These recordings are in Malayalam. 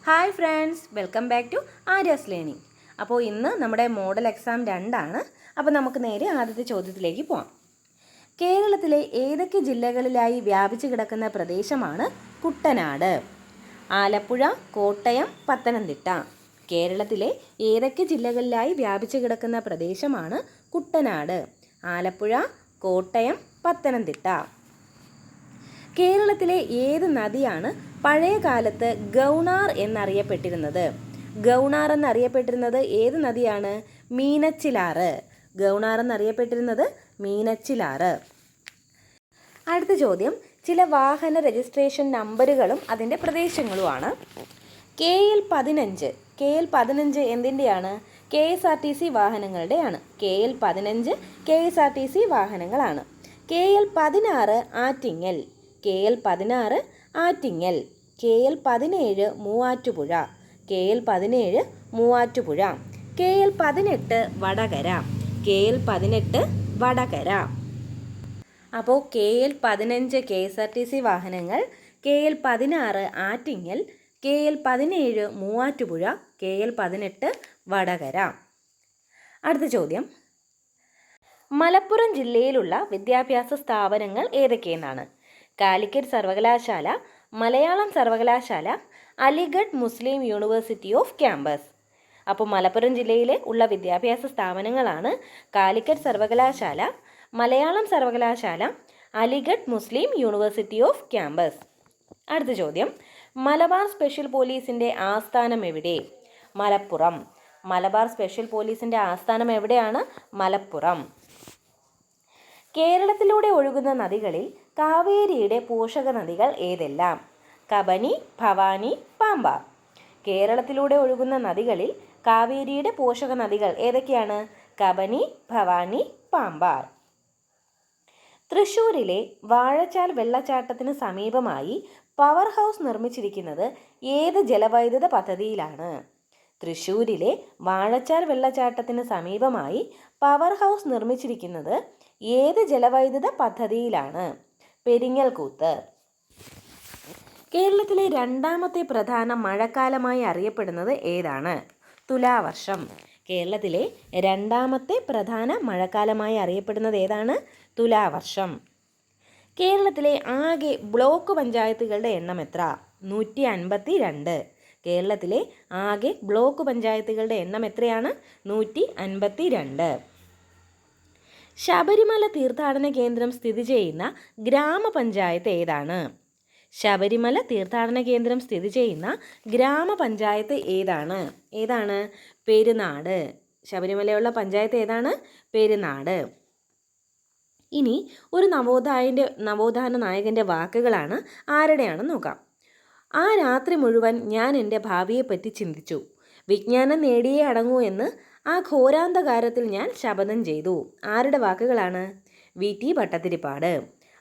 Hi friends, welcome back to Arya's learning. അപ്പോൾ ഇന്ന് നമ്മുടെ മോഡൽ എക്സാം 2 അപ്പോൾ നമുക്ക് നേരെ ആദ്യത്തെ ചോദ്യത്തിലേക്ക് പോകാം. കേരളത്തിലെ ഏതൊക്കെ ജില്ലകളിലായി വ്യാപിച്ചു കിടക്കുന്ന പ്രദേശമാണ് കുട്ടനാട്? ആലപ്പുഴ, കോട്ടയം, പത്തനംതിട്ട. കേരളത്തിലെ ഏതൊക്കെ ജില്ലകളിലായി വ്യാപിച്ചു കിടക്കുന്ന പ്രദേശമാണ് കുട്ടനാട്? ആലപ്പുഴ, കോട്ടയം, പത്തനംതിട്ട. കേരളത്തിലെ ഏത് നദിയാണ് പഴയ കാലത്ത് ഗൗണാർ എന്നറിയപ്പെട്ടിരുന്നത്? ഗൗണാർ എന്നറിയപ്പെട്ടിരുന്നത് ഏത് നദിയാണ്? മീനച്ചിലാറ്. ഗൗണാർ എന്നറിയപ്പെട്ടിരുന്നത് മീനച്ചിലാറ്. അടുത്ത ചോദ്യം, ചില വാഹന രജിസ്ട്രേഷൻ നമ്പറുകളും അതിൻ്റെ പ്രദേശങ്ങളുമാണ്. KL15. KL15 എന്തിൻ്റെയാണ്? KSRTC വാഹനങ്ങളുടെയാണ്. KL15 KSRTC വാഹനങ്ങളാണ്. KL16 Attingal. KL16 Attingal. KL17 Muvattupuzha. KL17 Muvattupuzha. KL18 Vadakara. KL18 Vadakara. അപ്പോൾ KL15 KSRTC വാഹനങ്ങൾ, KL16 Attingal, KL17 Muvattupuzha, KL18 Vadakara. അടുത്ത ചോദ്യം, മലപ്പുറം ജില്ലയിലുള്ള വിദ്യാഭ്യാസ സ്ഥാപനങ്ങൾ ഏതൊക്കെയെന്നാണ്? കാലിക്കറ്റ് സർവകലാശാല, മലയാളം സർവകലാശാല, അലിഗഡ് മുസ്ലിം യൂണിവേഴ്സിറ്റി ഓഫ് ക്യാമ്പസ്. അപ്പോൾ മലപ്പുറം ജില്ലയിൽ ഉള്ള വിദ്യാഭ്യാസ സ്ഥാപനങ്ങളാണ് കാലിക്കറ്റ് സർവകലാശാല, മലയാളം സർവകലാശാല, അലിഗഡ് മുസ്ലിം യൂണിവേഴ്സിറ്റി ഓഫ് ക്യാമ്പസ്. അടുത്ത ചോദ്യം, മലബാർ സ്പെഷ്യൽ പോലീസിൻ്റെ ആസ്ഥാനം എവിടെ? മലപ്പുറം. മലബാർ സ്പെഷ്യൽ പോലീസിൻ്റെ ആസ്ഥാനം എവിടെയാണ്? മലപ്പുറം. കേരളത്തിലൂടെ ഒഴുകുന്ന നദികളിൽ കാവേരിയുടെ പോഷക നദികൾ ഏതെല്ലാം? കബനി, ഭവാനി, പാമ്പാർ. കേരളത്തിലൂടെ ഒഴുകുന്ന നദികളിൽ കാവേരിയുടെ പോഷക നദികൾ ഏതൊക്കെയാണ്? കബനി, ഭവാനി, പാമ്പാർ. തൃശ്ശൂരിലെ വാഴച്ചാൽ വെള്ളച്ചാട്ടത്തിന് സമീപമായി പവർ ഹൗസ് നിർമ്മിച്ചിരിക്കുന്നത് ഏത് ജലവൈദ്യുത പദ്ധതിയിലാണ്? തൃശ്ശൂരിലെ വാഴച്ചാൽ വെള്ളച്ചാട്ടത്തിന് സമീപമായി പവർ ഹൗസ് നിർമ്മിച്ചിരിക്കുന്നത് ഏത് ജലവൈദ്യുത പദ്ധതിയിലാണ്? പെരിങ്ങൽകൂത്ത്. കേരളത്തിലെ രണ്ടാമത്തെ പ്രധാന മഴക്കാലമായി അറിയപ്പെടുന്നത് ഏതാണ്? തുലാവർഷം. കേരളത്തിലെ രണ്ടാമത്തെ പ്രധാന മഴക്കാലമായി അറിയപ്പെടുന്നത് ഏതാണ്? തുലാവർഷം. കേരളത്തിലെ ആകെ ബ്ലോക്ക് പഞ്ചായത്തുകളുടെ എണ്ണം എത്ര? 152. കേരളത്തിലെ ആകെ ബ്ലോക്ക് പഞ്ചായത്തുകളുടെ എണ്ണം എത്രയാണ്? 152. ശബരിമല തീർത്ഥാടന കേന്ദ്രം സ്ഥിതി ചെയ്യുന്ന ഗ്രാമപഞ്ചായത്ത് ഏതാണ്? ശബരിമല തീർത്ഥാടന കേന്ദ്രം സ്ഥിതി ചെയ്യുന്ന ഗ്രാമപഞ്ചായത്ത് ഏതാണ്? ഏതാണ്? പെരുനാട്. ശബരിമലയുള്ള പഞ്ചായത്ത് ഏതാണ്? പെരുനാട്. ഇനി ഒരു നവോത്ഥാന നായകൻ്റെ വാക്കുകളാണ്. ആരുടെയാണെന്ന് നോക്കാം. ആ രാത്രി മുഴുവൻ ഞാൻ എൻ്റെ ഭാവിയെപ്പറ്റി ചിന്തിച്ചു. വിജ്ഞാനം നേടിയേ അടങ്ങൂ എന്ന് ആ ഘോരാന്ധകാരത്തിൽ ഞാൻ ശപഥം ചെയ്തു. ആരുടെ വാക്കുകളാണ്? VT ഭട്ടതിരിപ്പാട്.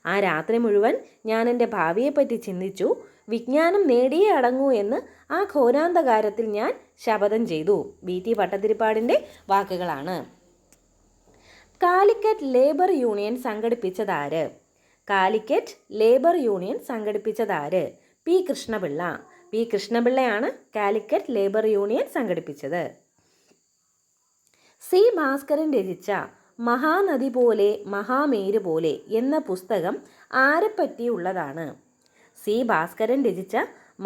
ആ രാത്രി മുഴുവൻ ഞാൻ എൻ്റെ ഭാവിയെപ്പറ്റി ചിന്തിച്ചു. വിജ്ഞാനം നേടിയേ അടങ്ങൂ എന്ന് ആ ഘോരാന്ധകാരത്തിൽ ഞാൻ ശപഥം ചെയ്തു. VT ഭട്ടതിരിപ്പാടിൻ്റെ വാക്കുകളാണ്. കാലിക്കറ്റ് ലേബർ യൂണിയൻ സംഘടിപ്പിച്ചതാര്? കാലിക്കറ്റ് ലേബർ യൂണിയൻ സംഘടിപ്പിച്ചതാര്? P. കൃഷ്ണപിള്ള. P. കൃഷ്ണപിള്ളയാണ് കാലിക്കറ്റ് ലേബർ യൂണിയൻ സംഘടിപ്പിച്ചത്. C. ഭാസ്കരൻ രചിച്ച മഹാനദി പോലെ മഹാമേരു പോലെ എന്ന പുസ്തകം ആരെപ്പറ്റിയുള്ളതാണ്? C. ഭാസ്കരൻ രചിച്ച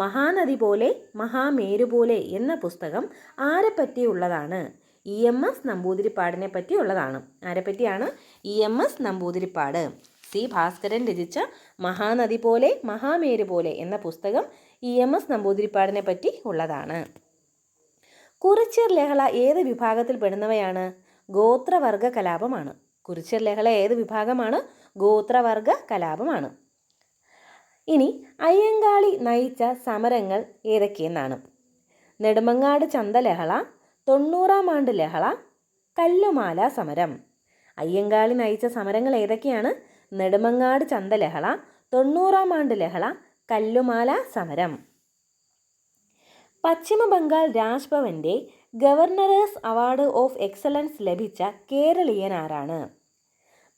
മഹാനദി പോലെ മഹാമേരു പോലെ എന്ന പുസ്തകം ആരെപ്പറ്റിയുള്ളതാണ്? EMS നമ്പൂതിരിപ്പാടിനെ പറ്റിയുള്ളതാണ്. ആരെപ്പറ്റിയാണ്? EMS Namboodiripad. C. Bhaskaran രചിച്ച മഹാനദി പോലെ മഹാമേരു പോലെ എന്ന പുസ്തകം EMS നമ്പൂതിരിപ്പാടിനെ പറ്റി ഉള്ളതാണ്. കുറിച്യർ ലഹള ഏത് വിഭാഗത്തിൽ പെടുന്നവയാണ്? ഗോത്രവർഗ കലാപമാണ്. കുറിച്യർ ലഹള ഏത് വിഭാഗമാണ്? ഗോത്രവർഗ കലാപമാണ്. ഇനി അയ്യങ്കാളി നയിച്ച സമരങ്ങൾ ഏതൊക്കെയെന്നാണ്? നെടുമങ്ങാട് ചന്തലഹള, 90-ാം ആണ്ട് ലഹള, കല്ലുമാല സമരം. അയ്യങ്കാളി നയിച്ച സമരങ്ങൾ ഏതൊക്കെയാണ്? നെടുമങ്ങാട് ചന്തലഹള, 90-ാം ആണ്ട് ലഹള, കല്ലുമാല സമരം. പശ്ചിമ ബംഗാൾ രാജ്ഭവൻ്റെ ഗവർണറേഴ്സ് അവാർഡ് ഓഫ് എക്സലൻസ് ലഭിച്ച കേരളീയൻ ആരാണ്?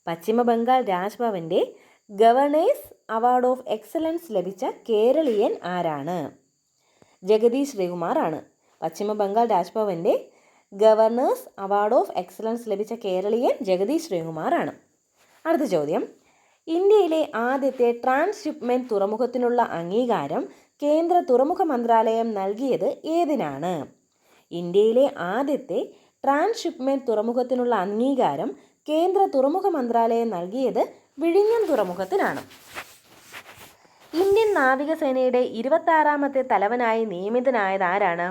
പശ്ചിമ ബംഗാൾ രാജ്ഭവൻ്റെ ഗവർണേഴ്സ് അവാർഡ് ഓഫ് എക്സലൻസ് ലഭിച്ച കേരളീയൻ ആരാണ്? ജഗദീഷ് ശ്രീകുമാർ ആണ്. പശ്ചിമ ബംഗാൾ രാജ്ഭവൻ്റെ ഗവർണേഴ്സ് അവാർഡ് ഓഫ് എക്സലൻസ് ലഭിച്ച കേരളീയൻ ജഗദീഷ് ശ്രീകുമാർ ആണ്. അടുത്ത ചോദ്യം, ഇന്ത്യയിലെ ആദ്യത്തെ ട്രാൻസ്ഷിപ്മെൻറ്റ് തുറമുഖത്തിനുള്ള അംഗീകാരം കേന്ദ്ര തുറമുഖ മന്ത്രാലയം നൽകിയത് ഏതിനാണ്? ഇന്ത്യയിലെ ആദ്യത്തെ ട്രാൻസ്ഷിപ്മെൻറ്റ് തുറമുഖത്തിനുള്ള അംഗീകാരം കേന്ദ്ര തുറമുഖ മന്ത്രാലയം നൽകിയത് വിഴിഞ്ഞം തുറമുഖത്തിനാണ്. ഇന്ത്യൻ നാവികസേനയുടെ 26ാമത്തെ തലവനായി നിയമിതനായത് ആരാണ്?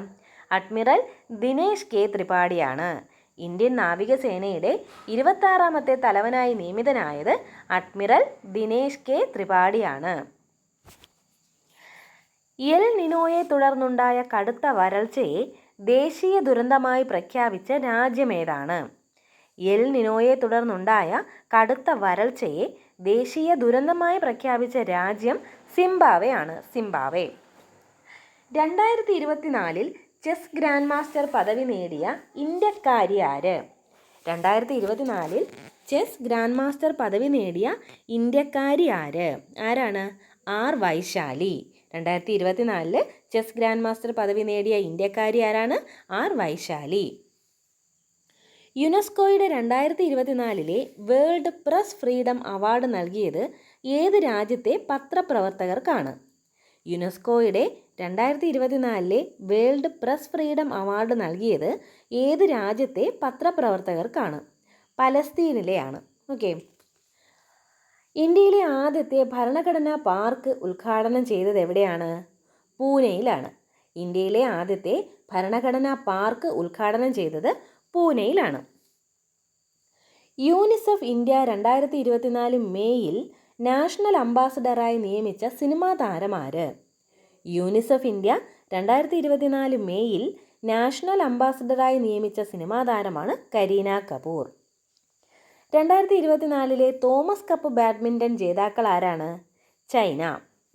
അഡ്മിറൽ ദിനേശ് കെ ത്രിപാഠിയാണ്. ഇന്ത്യൻ നാവികസേനയുടെ 26ാമത്തെ തലവനായി നിയമിതനായത് അഡ്മിറൽ ദിനേശ് കെ ത്രിപാഠിയാണ്. എൽ നിനോയെ തുടർന്നുണ്ടായ കടുത്ത വരൾച്ചയെ ദേശീയ ദുരന്തമായി പ്രഖ്യാപിച്ച രാജ്യമേതാണ്? എൽ നിനോയെ തുടർന്നുണ്ടായ കടുത്ത വരൾച്ചയെ ദേശീയ ദുരന്തമായി പ്രഖ്യാപിച്ച രാജ്യം സിംബാബ്വെ ആണ്. സിംബാബ്വെ. 2024 ചെസ് ഗ്രാൻഡ് മാസ്റ്റർ പദവി നേടിയ ഇന്ത്യക്കാരി ആര്? 2024 ചെസ് ഗ്രാൻഡ് മാസ്റ്റർ പദവി നേടിയ ഇന്ത്യക്കാരി ആരാണ്? R Vaishali. 2024 chess grand master പദവി നേടിയ ഇന്ത്യക്കാരി ആരാണ്? ആർ വൈശാലി. യുനെസ്കോയുടെ 2024 വേൾഡ് പ്രസ് ഫ്രീഡം അവാർഡ് നൽകിയത് ഏത് രാജ്യത്തെ പത്രപ്രവർത്തകർക്കാണ്? യുനെസ്കോയുടെ 2024 വേൾഡ് പ്രസ് ഫ്രീഡം അവാർഡ് നൽകിയത് ഏത് രാജ്യത്തെ പത്രപ്രവർത്തകർക്കാണ്? പലസ്തീനിലെയാണ്. ഓക്കെ. ഇന്ത്യയിലെ ആദ്യത്തെ ഭരണഘടനാ പാർക്ക് ഉദ്ഘാടനം ചെയ്തത് എവിടെയാണ്? പൂനെയിലാണ്. ഇന്ത്യയിലെ ആദ്യത്തെ ഭരണഘടനാ പാർക്ക് ഉദ്ഘാടനം ചെയ്തത് പൂനെയിലാണ്. യൂണിസെഫ് ഇന്ത്യ 2024 മേയിൽ നാഷണൽ അംബാസഡറായി നിയമിച്ച സിനിമാ താരമാര്? യൂണിസെഫ് ഇന്ത്യ 2024 മേയിൽ നാഷണൽ അംബാസഡറായി നിയമിച്ച സിനിമാ താരമാണ് Kareena Kapoor. 2024 Thomas Cup badminton ജേതാക്കൾ ആരാണ്? ചൈന.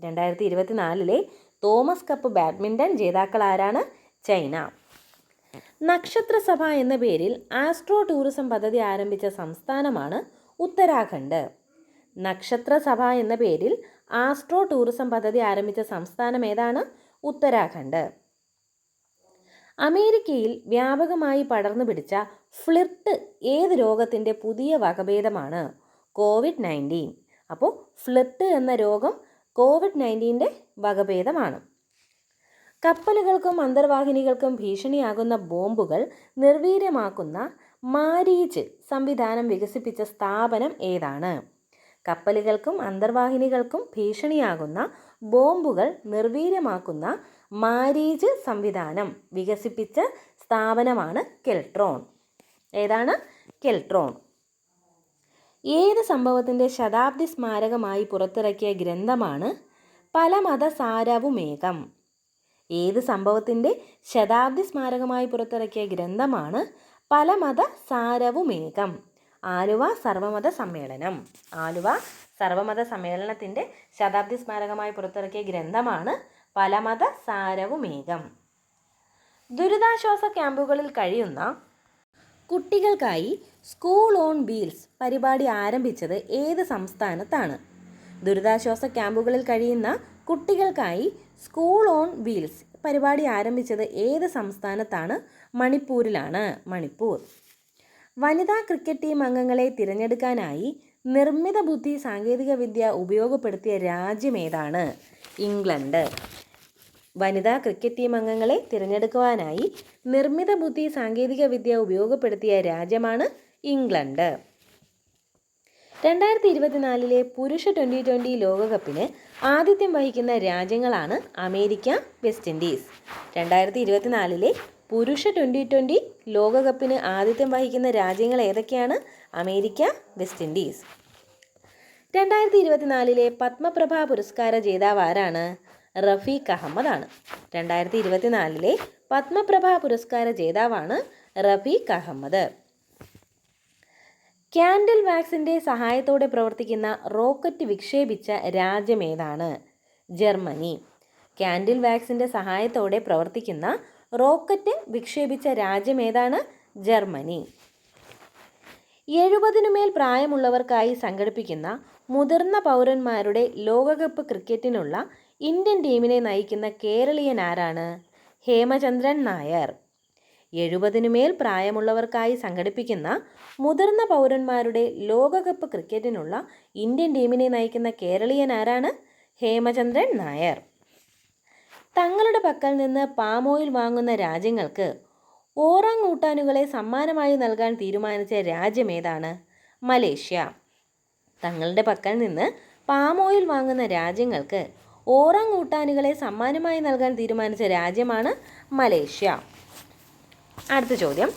2024 തോമസ് കപ്പ് ബാഡ്മിൻ്റൺ ജേതാക്കൾ ആരാണ്? ചൈന. നക്ഷത്രസഭ എന്ന പേരിൽ ആസ്ട്രോ ടൂറിസം പദ്ധതി ആരംഭിച്ച സംസ്ഥാനമാണ് ഉത്തരാഖണ്ഡ്. നക്ഷത്രസഭ എന്ന പേരിൽ ആസ്ട്രോ ടൂറിസം പദ്ധതി ആരംഭിച്ച സംസ്ഥാനം ഏതാണ്? ഉത്തരാഖണ്ഡ്. അമേരിക്കയിൽ വ്യാപകമായി പടർന്നു പിടിച്ച ഫ്ലിർട്ട് ഏത് രോഗത്തിൻ്റെ പുതിയ വകഭേദമാണ്? COVID-19. അപ്പോൾ ഫ്ലിർട്ട് എന്ന രോഗം COVID-19ൻ്റെ വകഭേദമാണ്. കപ്പലുകൾക്കും അന്തർവാഹിനികൾക്കും ഭീഷണിയാകുന്ന ബോംബുകൾ നിർവീര്യമാക്കുന്ന മാരീച്ച് സംവിധാനം വികസിപ്പിച്ച സ്ഥാപനം ഏതാണ്? കപ്പലുകൾക്കും അന്തർവാഹിനികൾക്കും ഭീഷണിയാകുന്ന ബോംബുകൾ നിർവീര്യമാക്കുന്ന മാരീച്ച് സംവിധാനം വികസിപ്പിച്ച സ്ഥാപനമാണ് കെൽട്രോൺ. ഏതാണ്? കെൽട്രോൺ. ഏത് സംഭവത്തിൻ്റെ ശതാബ്ദി സ്മാരകമായി പുറത്തിറക്കിയ ഗ്രന്ഥമാണ് പലമതസാരവുമേകം? ഏത് സംഭവത്തിൻ്റെ ശതാബ്ദി സ്മാരകമായി പുറത്തിറക്കിയ ഗ്രന്ഥമാണ് പലമതസാരവുമേകം? ആലുവ സർവമത സമ്മേളനം. ആലുവ സർവമത സമ്മേളനത്തിൻ്റെ ശതാബ്ദി സ്മാരകമായി പുറത്തിറക്കിയ ഗ്രന്ഥമാണ് പലമതസാരവുമേകം. ദുരിതാശ്വാസ ക്യാമ്പുകളിൽ കഴിയുന്ന കുട്ടികൾക്കായി സ്കൂൾ ഓൺ വീൽസ് പരിപാടി ആരംഭിച്ചത് ഏത് സംസ്ഥാനത്താണ്? ദുരിതാശ്വാസ ക്യാമ്പുകളിൽ കഴിയുന്ന കുട്ടികൾക്കായി സ്കൂൾ ഓൺ വീൽസ് പരിപാടി ആരംഭിച്ചത് ഏത് സംസ്ഥാനത്താണ്? മണിപ്പൂരിലാണ്. മണിപ്പൂർ. വനിതാ ക്രിക്കറ്റ് ടീം അംഗങ്ങളെ തിരഞ്ഞെടുക്കാനായി നിർമ്മിത ബുദ്ധി സാങ്കേതികവിദ്യ ഉപയോഗപ്പെടുത്തിയ രാജ്യമേതാണ്? ഇംഗ്ലണ്ട്. വനിതാ ക്രിക്കറ്റ് ടീം അംഗങ്ങളെ തിരഞ്ഞെടുക്കുവാനായി നിർമ്മിത ബുദ്ധി സാങ്കേതികവിദ്യ ഉപയോഗപ്പെടുത്തിയ രാജ്യമാണ് ഇംഗ്ലണ്ട്. 2024 പുരുഷ T20 ലോകകപ്പിന് ആതിഥ്യം വഹിക്കുന്ന രാജ്യങ്ങളാണ് അമേരിക്ക, വെസ്റ്റ് ഇൻഡീസ്. 2024 പുരുഷ T20 ലോകകപ്പിന് ആതിഥ്യം വഹിക്കുന്ന രാജ്യങ്ങൾ ഏതൊക്കെയാണ്? America, west Indies. 2024 പത്മപ്രഭ പുരസ്കാര ജേതാവ് ആരാണ്? റഫീഖ് അഹമ്മദ് ആണ്. 2024 പത്മപ്രഭ പുരസ്കാര ജേതാവാണ് റഫീഖ് അഹമ്മദ്. ക്യാൻഡിൽ വാക്സിൻ്റെ സഹായത്തോടെ പ്രവർത്തിക്കുന്ന റോക്കറ്റ് വിക്ഷേപിച്ച രാജ്യമേതാണ്? ജർമ്മനി. ക്യാൻഡിൽ വാക്സിൻ്റെ സഹായത്തോടെ പ്രവർത്തിക്കുന്ന റോക്കറ്റ് വിക്ഷേപിച്ച രാജ്യമേതാണ്? ജർമ്മനി. 70-മേൽ പ്രായമുള്ളവർക്കായി സംഘടിപ്പിക്കുന്ന മുതിർന്ന പൗരന്മാരുടെ ലോകകപ്പ് ക്രിക്കറ്റിനുള്ള ഇന്ത്യൻ ടീമിനെ നയിക്കുന്ന കേരളീയൻ ആരാണ്? ഹേമചന്ദ്രൻ നായർ. 70-മേൽ പ്രായമുള്ളവർക്കായി സംഘടിപ്പിക്കുന്ന മുതിർന്ന പൗരന്മാരുടെ ലോകകപ്പ് ക്രിക്കറ്റിനുള്ള ഇന്ത്യൻ ടീമിനെ നയിക്കുന്ന കേരളീയൻ ആരാണ്? ഹേമചന്ദ്രൻ നായർ. തങ്ങളുടെ പക്കൽ നിന്ന് പാം ഓയിൽ വാങ്ങുന്ന രാജ്യങ്ങൾക്ക് ഓറാങ്ങൂട്ടാനുകളെ സമ്മാനമായി നൽകാൻ തീരുമാനിച്ച രാജ്യം ഏതാണ്? മലേഷ്യ. തങ്ങളുടെ പക്കൽ നിന്ന് പാം ഓയിൽ വാങ്ങുന്ന രാജ്യങ്ങൾക്ക് ഓറാങ്ങൂട്ടാനുകളെ സമ്മാനമായി നൽകാൻ തീരുമാനിച്ച രാജ്യമാണ് മലേഷ്യ. അടുത്ത ചോദ്യം,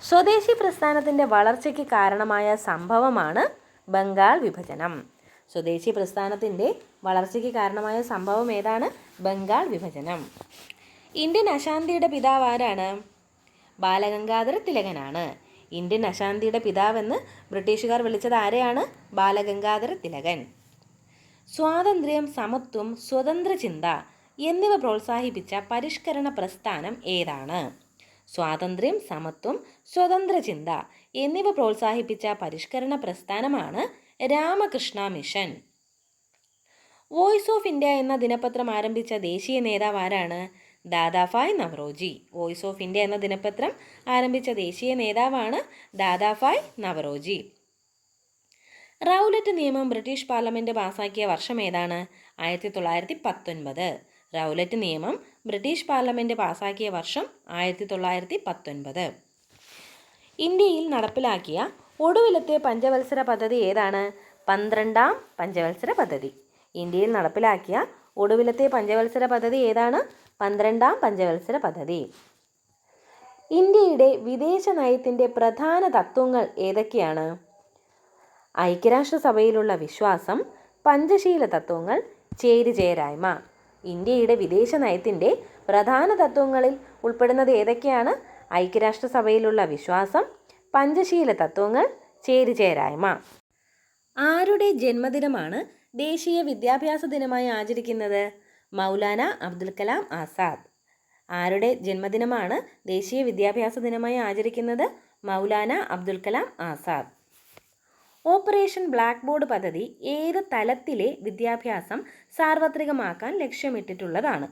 സ്വദേശി പ്രസ്ഥാനത്തിൻ്റെ വളർച്ചയ്ക്ക് കാരണമായ സംഭവമാണ് ബംഗാൾ വിഭജനം. സ്വദേശി പ്രസ്ഥാനത്തിൻ്റെ വളർച്ചയ്ക്ക് കാരണമായ സംഭവം ഏതാണ്? ബംഗാൾ വിഭജനം. ഇന്ത്യൻ അശാന്തിയുടെ പിതാവ് ആരാണ്? ബാലഗംഗാധര തിലകനാണ്. ഇന്ത്യൻ അശാന്തിയുടെ പിതാവെന്ന് ബ്രിട്ടീഷുകാർ വിളിച്ചത് ആരെയാണ്? ബാലഗംഗാധര തിലകൻ. സ്വാതന്ത്ര്യം, സമത്വം, സ്വതന്ത്ര ചിന്ത എന്നിവ പ്രോത്സാഹിപ്പിച്ച പരിഷ്കരണ പ്രസ്ഥാനം ഏതാണ്? സ്വാതന്ത്ര്യം, സമത്വം, സ്വതന്ത്ര ചിന്ത എന്നിവ പ്രോത്സാഹിപ്പിച്ച പരിഷ്കരണ പ്രസ്ഥാനമാണ് Ramakrishna mission. Voice of India എന്ന ദിനപത്രം ആരംഭിച്ച ദേശീയ നേതാവ് ആരാണ്? Dadabhai Naoroji. Voice of India എന്ന ദിനപത്രം ആരംഭിച്ച ദേശീയ നേതാവാണ് ദാദാഭായ് നവറോജി. റൗലറ്റ് നിയമം ബ്രിട്ടീഷ് പാർലമെൻറ്റ് പാസാക്കിയ വർഷം ഏതാണ്? 1919. റൗലറ്റ് നിയമം ബ്രിട്ടീഷ് പാർലമെൻറ്റ് പാസാക്കിയ വർഷം 1919. ഇന്ത്യയിൽ നടപ്പിലാക്കിയ ഒടുവിലത്തെ പഞ്ചവത്സര പദ്ധതി ഏതാണ്? 12ാം പഞ്ചവത്സര പദ്ധതി. ഇന്ത്യയിൽ നടപ്പിലാക്കിയ ഒടുവിലത്തെ പഞ്ചവത്സര പദ്ധതി ഏതാണ്? 12ാം പഞ്ചവത്സര പദ്ധതി. ഇന്ത്യയുടെ വിദേശ നയത്തിൻ്റെ പ്രധാന തത്വങ്ങൾ ഏതൊക്കെയാണ്? ഐക്യരാഷ്ട്രസഭയിലുള്ള വിശ്വാസം, പഞ്ചശീല തത്വങ്ങൾ, ചേരിചേരായ്മ. ഇന്ത്യയുടെ വിദേശ നയത്തിൻ്റെ പ്രധാന തത്വങ്ങളിൽ ഉൾപ്പെടുന്നത് ഏതൊക്കെയാണ്? ഐക്യരാഷ്ട്രസഭയിലുള്ള വിശ്വാസം, പഞ്ചശീല തത്വങ്ങൾ, ചേരിചേരായ്മ. ആരുടെ ജന്മദിനമാണ് ദേശീയ വിദ്യാഭ്യാസ ദിനമായി ആചരിക്കുന്നത്? മൗലാന അബ്ദുൽ കലാം ആസാദ്. ആരുടെ ജന്മദിനമാണ് ദേശീയ വിദ്യാഭ്യാസ ദിനമായി ആചരിക്കുന്നത്? Maulana Abdul Kalam Azad. Operation black board പദ്ധതി ഏത് തലത്തിലെ വിദ്യാഭ്യാസം സാർവത്രികമാക്കാൻ ലക്ഷ്യമിട്ടിട്ടുള്ളതാണ്?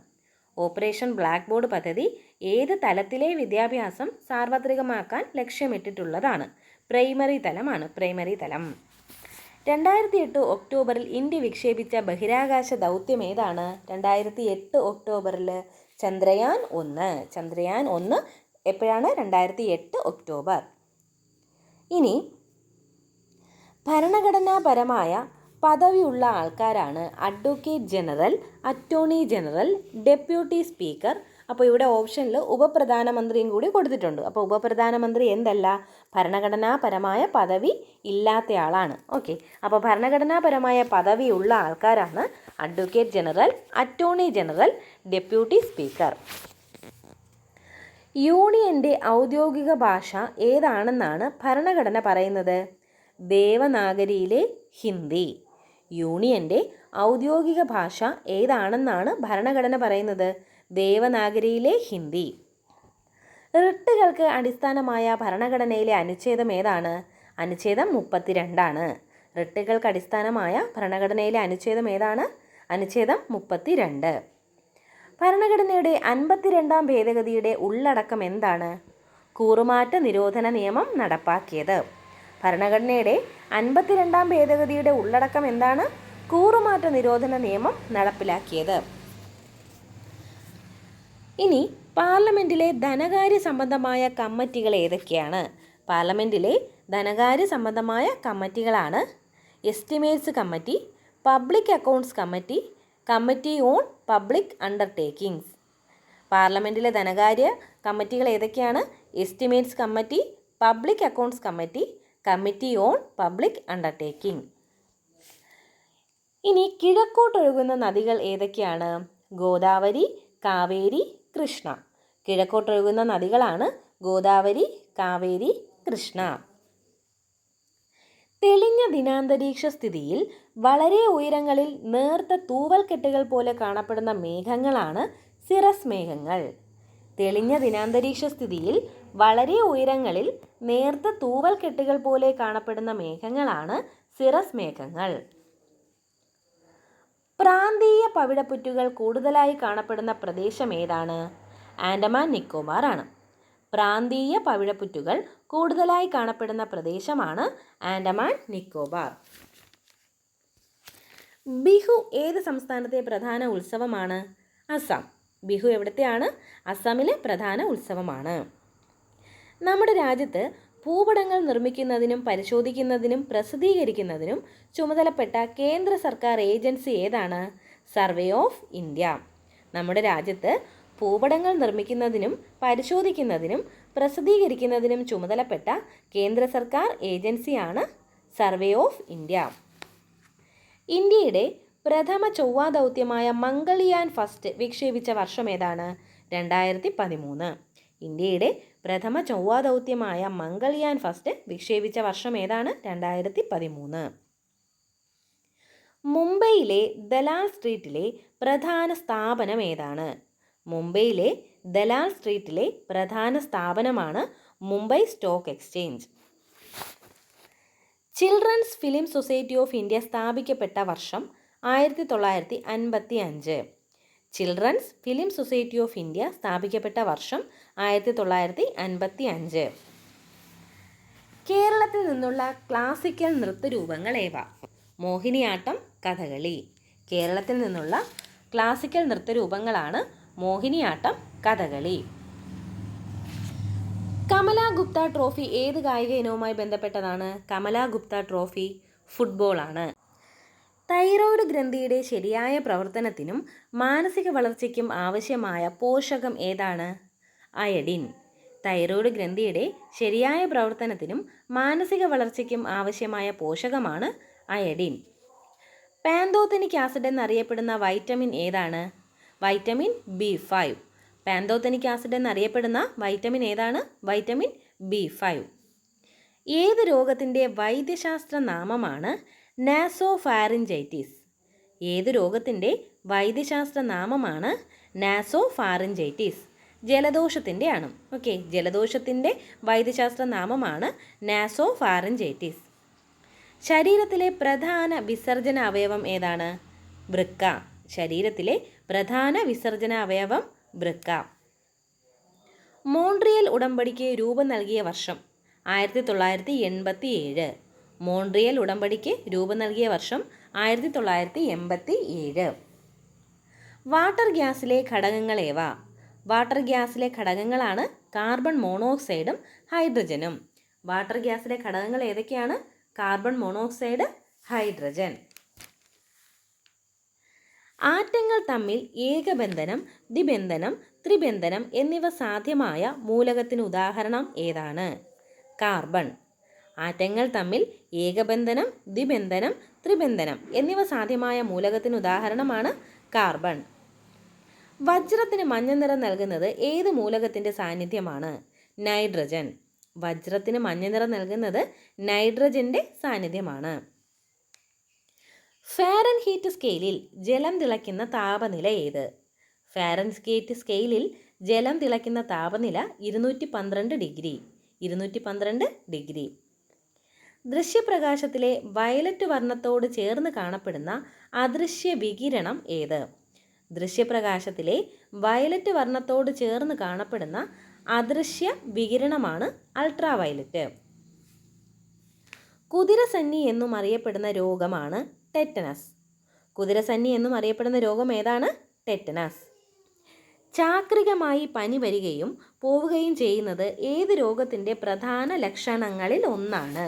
ഓപ്പറേഷൻ ബ്ലാക്ക് ബോർഡ് പദ്ധതി ഏത് തലത്തിലെ വിദ്യാഭ്യാസം സാർവത്രികമാക്കാൻ ലക്ഷ്യമിട്ടിട്ടുള്ളതാണ്? പ്രൈമറി തലമാണ്. പ്രൈമറി തലം. 2008 ഒക്ടോബറിൽ ഇന്ത്യ വിക്ഷേപിച്ച ബഹിരാകാശ ദൗത്യം ഏതാണ്? 2008 ഒക്ടോബറിൽ ചന്ദ്രയാൻ 1. ചന്ദ്രയാൻ 1 എപ്പോഴാണ്? 2008 ഒക്ടോബർ. ഇനി ഭരണഘടനാപരമായ പദവിയുള്ള ആൾക്കാരാണ് advocate general, attorney general, deputy speaker. അപ്പോൾ ഇവിടെ ഓപ്ഷനിൽ ഉപപ്രധാനമന്ത്രിയും കൂടി കൊടുത്തിട്ടുണ്ട്. അപ്പോൾ ഉപപ്രധാനമന്ത്രി എന്തല്ല? ഭരണഘടനാപരമായ പദവി ഇല്ലാത്തയാളാണ്. ഓക്കെ, അപ്പോൾ ഭരണഘടനാപരമായ പദവിയുള്ള ആൾക്കാരാണ് advocate general, attorney general, deputy speaker. യൂണിയൻ്റെ ഔദ്യോഗിക ഭാഷ ഏതാണെന്നാണ് ഭരണഘടന പറയുന്നത്? ദേവനാഗരിയിലെ ഹിന്ദി. യൂണിയൻ്റെ ഔദ്യോഗിക ഭാഷ ഏതാണെന്നാണ് ഭരണഘടന പറയുന്നത്? ദേവനാഗരിയിലെ ഹിന്ദി. റിട്ടുകൾക്ക് അടിസ്ഥാനമായ ഭരണഘടനയിലെ അനുച്ഛേദം ഏതാണ്? അനുച്ഛേദം 32 റിട്ടുകൾക്ക് അടിസ്ഥാനമായ ഭരണഘടനയിലെ അനുച്ഛേദം ഏതാണ്? അനുച്ഛേദം 32. ഭരണഘടനയുടെ 52ാം ഭേദഗതിയുടെ ഉള്ളടക്കം എന്താണ്? കൂറുമാറ്റ നിരോധന നിയമം നടപ്പാക്കിയത്. ഭരണഘടനയുടെ 52ാം ഭേദഗതിയുടെ ഉള്ളടക്കം എന്താണ്? കൂറുമാറ്റ നിരോധന നിയമം നടപ്പിലാക്കിയത്. ഇനി പാർലമെൻറ്റിലെ ധനകാര്യ സംബന്ധമായ കമ്മിറ്റികൾ ഏതൊക്കെയാണ്? പാർലമെൻറ്റിലെ ധനകാര്യ സംബന്ധമായ കമ്മിറ്റികളാണ് estimates committee, public accounts committee, committee on public undertakings. പാർലമെൻറ്റിലെ ധനകാര്യ കമ്മിറ്റികൾ ഏതൊക്കെയാണ്? Estimates committee, public accounts committee, committee on public undertaking. ഇനി കിഴക്കോട്ടൊഴുകുന്ന നദികൾ ഏതൊക്കെയാണ്? ഗോദാവരി, കാവേരി, കൃഷ്ണ. കിഴക്കോട്ടൊഴുകുന്ന നദികളാണ് ഗോദാവരി, കാവേരി, കൃഷ്ണ. തെളിഞ്ഞ ദിനാന്തരീക്ഷ സ്ഥിതിയിൽ വളരെ ഉയരങ്ങളിൽ നേർത്ത തൂവൽക്കെട്ടുകൾ പോലെ കാണപ്പെടുന്ന മേഘങ്ങളാണ് സിറസ് മേഘങ്ങൾ. തെളിഞ്ഞ ദിനാന്തരീക്ഷ സ്ഥിതിയിൽ വളരെ ഉയരങ്ങളിൽ നേർത്ത തൂവൽക്കെട്ടുകൾ പോലെ കാണപ്പെടുന്ന മേഘങ്ങളാണ് സിറസ് മേഘങ്ങൾ. പ്രാന്തീയ പവിഴപ്പുറ്റുകൾ കൂടുതലായി കാണപ്പെടുന്ന പ്രദേശം ഏതാണ്? ആൻഡമാൻ നിക്കോബാർ ആണ്. പ്രാന്തീയ പവിഴപ്പുറ്റുകൾ കൂടുതലായി കാണപ്പെടുന്ന പ്രദേശമാണ് ആൻഡമാൻ നിക്കോബാർ. ബിഹു ഏത് സംസ്ഥാനത്തെ പ്രധാന ഉത്സവമാണ്? അസം. ബിഹു എവിടത്തെയാണ്? അസമിലെ പ്രധാന ഉത്സവമാണ്. നമ്മുടെ രാജ്യത്ത് ഭൂപടങ്ങൾ നിർമ്മിക്കുന്നതിനും പരിശോധിക്കുന്നതിനും പ്രസിദ്ധീകരിക്കുന്നതിനും ചുമതലപ്പെട്ട കേന്ദ്ര സർക്കാർ ഏജൻസി ഏതാണ്? Survey of India. നമ്മുടെ രാജ്യത്ത് ഭൂപടങ്ങൾ നിർമ്മിക്കുന്നതിനും പരിശോധിക്കുന്നതിനും പ്രസിദ്ധീകരിക്കുന്നതിനും ചുമതലപ്പെട്ട കേന്ദ്ര സർക്കാർ ഏജൻസിയാണ് സർവേ ഓഫ് ഇന്ത്യ. ഇന്ത്യയുടെ പ്രഥമ ചൊവ്വാ ദൗത്യമായ മംഗൾയാൻ ഫസ്റ്റ് വിക്ഷേപിച്ച വർഷം ഏതാണ്? 2013. ഇന്ത്യയുടെ പ്രഥമ ചൊവ്വാ ദൗത്യമായ മംഗൾയാൻ ഫസ്റ്റ് വിക്ഷേപിച്ച വർഷം ഏതാണ്? 2013. മുംബൈയിലെ ദലാൽ സ്ട്രീറ്റിലെ പ്രധാന സ്ഥാപനം ഏതാണ്? മുംബൈയിലെ ദലാൽ സ്ട്രീറ്റിലെ പ്രധാന സ്ഥാപനമാണ് Mumbai stock exchange. Children's film society of India സ്ഥാപിക്കപ്പെട്ട വർഷം 1955. Children's film society of India സ്ഥാപിക്കപ്പെട്ട വർഷം 1955. കേരളത്തിൽ നിന്നുള്ള ക്ലാസിക്കൽ നൃത്തരൂപങ്ങൾ ഏവ? മോഹിനിയാട്ടം, കഥകളി. കേരളത്തിൽ നിന്നുള്ള ക്ലാസിക്കൽ നൃത്തരൂപങ്ങളാണ് മോഹിനിയാട്ടം, കഥകളി. കമല ഗുപ്ത ട്രോഫി ഏത് കായിക ഇനവുമായി ബന്ധപ്പെട്ടതാണ്? കമല ഗുപ്ത ട്രോഫി ഫുട്ബോൾ ആണ്. തൈറോയ്ഡ് ഗ്രന്ഥിയുടെ ശരിയായ പ്രവർത്തനത്തിനും മാനസിക വളർച്ചയ്ക്കും ആവശ്യമായ പോഷകം ഏതാണ്? അയഡിൻ. തൈറോയ്ഡ് ഗ്രന്ഥിയുടെ ശരിയായ പ്രവർത്തനത്തിനും മാനസിക വളർച്ചയ്ക്കും ആവശ്യമായ പോഷകമാണ് അയഡിൻ. പാന്തോതെനിക് ആസിഡ് എന്നറിയപ്പെടുന്ന വൈറ്റമിൻ ഏതാണ്? Vitamin B5. പാന്തോതെനിക് ആസിഡ് എന്നറിയപ്പെടുന്ന വൈറ്റമിൻ ഏതാണ്? Vitamin B5. ഏത് രോഗത്തിൻ്റെ വൈദ്യശാസ്ത്ര നാമമാണ് നാസോഫാരിഞ്ചൈറ്റിസ്? ഏത് രോഗത്തിൻ്റെ വൈദ്യശാസ്ത്ര നാമമാണ് നാസോഫാരിഞ്ചൈറ്റിസ്? ജലദോഷത്തിൻ്റെ ആണ്. ഓക്കെ, ജലദോഷത്തിൻ്റെ വൈദ്യശാസ്ത്ര നാമമാണ് നാസോഫാരിഞ്ചൈറ്റിസ്. ശരീരത്തിലെ പ്രധാന വിസർജന അവയവം ഏതാണ്? വൃക്ക. ശരീരത്തിലെ പ്രധാന വിസർജന അവയവം വൃക്ക. മോൺട്രിയൽ ഉടമ്പടിക്ക് രൂപം നൽകിയ വർഷം? 1987. മോൺട്രിയൽ ഉടമ്പടിക്ക് രൂപം നൽകിയ വർഷം 1987. വാട്ടർ ഗ്യാസിലെ ഘടകങ്ങൾ ഏവ? വാട്ടർ ഗ്യാസിലെ ഘടകങ്ങളാണ് കാർബൺ മോണോക്സൈഡും ഹൈഡ്രജനും. വാട്ടർ ഗ്യാസിലെ ഘടകങ്ങൾ ഏതൊക്കെയാണ്? Carbon monoxide, hydrogen. ആറ്റങ്ങൾ തമ്മിൽ ഏകബന്ധനം, ദ്വിബന്ധനം, ത്രിബന്ധനം എന്നിവ സാധ്യമായ മൂലകത്തിന് ഉദാഹരണം ഏതാണ്? കാർബൺ. ആറ്റങ്ങൾ തമ്മിൽ ഏകബന്ധനം, ദ്വിബന്ധനം, ത്രിബന്ധനം എന്നിവ സാധ്യമായ മൂലകത്തിന് ഉദാഹരണമാണ് കാർബൺ. വജ്രത്തിന് മഞ്ഞ നിറം നൽകുന്നത് ഏത് മൂലകത്തിൻ്റെ സാന്നിധ്യമാണ്? നൈട്രജൻ. വജ്രത്തിന് മഞ്ഞ നിറം നൽകുന്നത് നൈട്രജൻ്റെ സാന്നിധ്യമാണ്. ഫാരൻഹീറ്റ് സ്കെയിലിൽ ജലം തിളയ്ക്കുന്ന താപനില ഏത്? ഫാരൻഹീറ്റ് സ്കെയിലിൽ ജലം തിളയ്ക്കുന്ന താപനില 212 ഡിഗ്രി. 212 ഡിഗ്രി. ദൃശ്യപ്രകാശത്തിലെ വയലറ്റ് വർണ്ണത്തോട് ചേർന്ന് കാണപ്പെടുന്ന അദൃശ്യ വികിരണം ഏത്? ദൃശ്യപ്രകാശത്തിലെ വയലറ്റ് വർണ്ണത്തോട് ചേർന്ന് കാണപ്പെടുന്ന അദൃശ്യ വികിരണമാണ് അൾട്രാവയലറ്റ്. കുതിരസന്നി എന്നും അറിയപ്പെടുന്ന രോഗമാണ് ടെറ്റനസ്. കുതിരസന്നി എന്നും അറിയപ്പെടുന്ന രോഗം ഏതാണ്? ടെറ്റനസ്. ചാക്രികമായി പനി വരികയും പോവുകയും ചെയ്യുന്നത് ഏത് രോഗത്തിൻ്റെ പ്രധാന ലക്ഷണങ്ങളിൽ ഒന്നാണ്?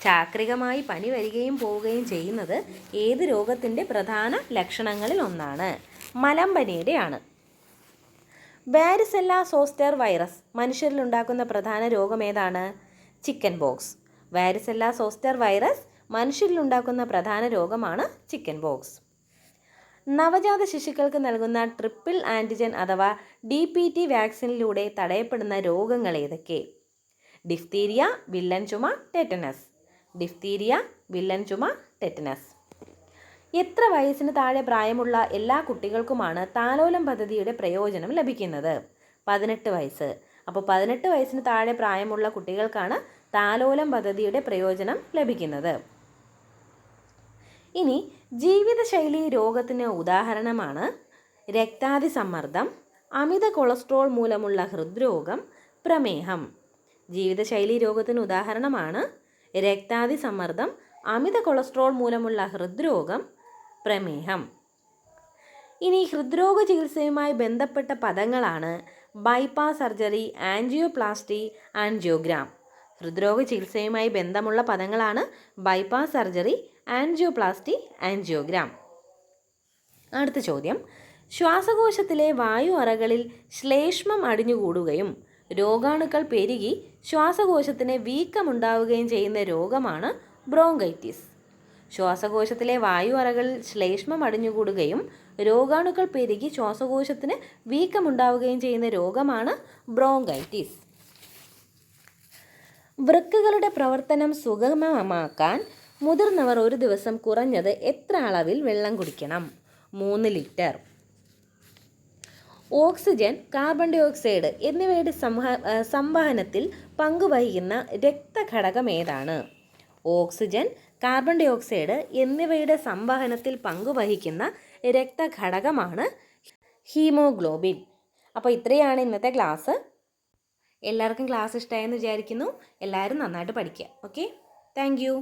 ചാക്രികമായി പനി വരികയും പോവുകയും ചെയ്യുന്നത് ഏത് രോഗത്തിൻ്റെ പ്രധാന ലക്ഷണങ്ങളിൽ ഒന്നാണ്? മലമ്പനിയുടെ ആണ്. വാരിസെല്ല സോസ്റ്റർ വൈറസ് മനുഷ്യരിലുണ്ടാക്കുന്ന പ്രധാന രോഗം ഏതാണ്? Chicken pox. Varicella zoster virus മനുഷ്യരിലുണ്ടാക്കുന്ന പ്രധാന രോഗമാണ് ചിക്കൻ ബോക്സ്. നവജാത ശിശുക്കൾക്ക് നൽകുന്ന ട്രിപ്പിൾ ആൻറ്റിജൻ അഥവാ DPT വാക്സിനിലൂടെ തടയപ്പെടുന്ന രോഗങ്ങൾ ഏതൊക്കെ? ഡിഫ്തീരിയ, വില്ലൻ ചുമ, ടെറ്റനസ്. ഡിഫ്തീരിയ, വില്ലൻ ചുമ, ടെറ്റനസ്. എത്ര വയസ്സിന് താഴെ പ്രായമുള്ള എല്ലാ കുട്ടികൾക്കുമാണ് താലോലം പദ്ധതിയുടെ പ്രയോജനം ലഭിക്കുന്നത്? 18 വയസ്സ്. അപ്പോൾ 18 വയസ്സിന് താഴെ പ്രായമുള്ള കുട്ടികൾക്കാണ് താലോലം പദ്ധതിയുടെ പ്രയോജനം ലഭിക്കുന്നത്. ഇനി ജീവിതശൈലി രോഗത്തിന് ഉദാഹരണമാണ് രക്താതിസമ്മർദ്ദം, അമിത കൊളസ്ട്രോൾ മൂലമുള്ള ഹൃദ്രോഗം, പ്രമേഹം. ജീവിതശൈലി രോഗത്തിന് ഉദാഹരണമാണ് രക്താതിസമ്മർദ്ദം, അമിത കൊളസ്ട്രോൾ മൂലമുള്ള ഹൃദ്രോഗം, പ്രമേഹം. ഇനി ഹൃദ്രോഗ ചികിത്സയുമായി ബന്ധപ്പെട്ട പദങ്ങളാണ് ബൈപ്പാസ് സർജറി, ആൻജിയോപ്ലാസ്റ്റി, ആൻജിയോഗ്രാം. ഹൃദ്രോഗ ചികിത്സയുമായി ബന്ധമുള്ള പദങ്ങളാണ് ബൈപ്പാസ് സർജറി, ആൻജിയോപ്ലാസ്റ്റി, ആൻജിയോഗ്രാം. അടുത്ത ചോദ്യം, ശ്വാസകോശത്തിലെ വായു അറകളിൽ ശ്ലേഷ്മം അടിഞ്ഞുകൂടുകയും രോഗാണുക്കൾ പെരുകി ശ്വാസകോശത്തിന് വീക്കമുണ്ടാവുകയും ചെയ്യുന്ന രോഗമാണ് ബ്രോങ്കൈറ്റിസ്. ശ്വാസകോശത്തിലെ വായു അറകളിൽ ശ്ലേഷ്മം അടിഞ്ഞുകൂടുകയും രോഗാണുക്കൾ പെരുകി ശ്വാസകോശത്തിന് വീക്കമുണ്ടാവുകയും ചെയ്യുന്ന രോഗമാണ് ബ്രോങ്കൈറ്റിസ്. വൃക്കകളുടെ പ്രവർത്തനം സുഗമമാക്കാൻ മുതിർന്നവർ ഒരു ദിവസം കുറഞ്ഞത് എത്ര അളവിൽ വെള്ളം കുടിക്കണം? 3 litre. Oxygen, carbon dioxide എന്നിവയുടെ സംവഹനത്തിൽ പങ്കുവഹിക്കുന്ന രക്തഘടകം ഏതാണ്? ഓക്സിജൻ, കാർബൺ ഡൈ ഓക്സൈഡ് എന്നിവയുടെ സംവഹനത്തിൽ പങ്കുവഹിക്കുന്ന രക്തഘടകമാണ് ഹീമോഗ്ലോബിൻ. അപ്പോൾ ഇത്രയാണ് ഇന്നത്തെ ക്ലാസ്. എല്ലാവർക്കും ക്ലാസ് ഇഷ്ടമായെന്ന് വിചാരിക്കുന്നു. എല്ലാവരും നന്നായിട്ട് പഠിക്കുക. Okay, thank you.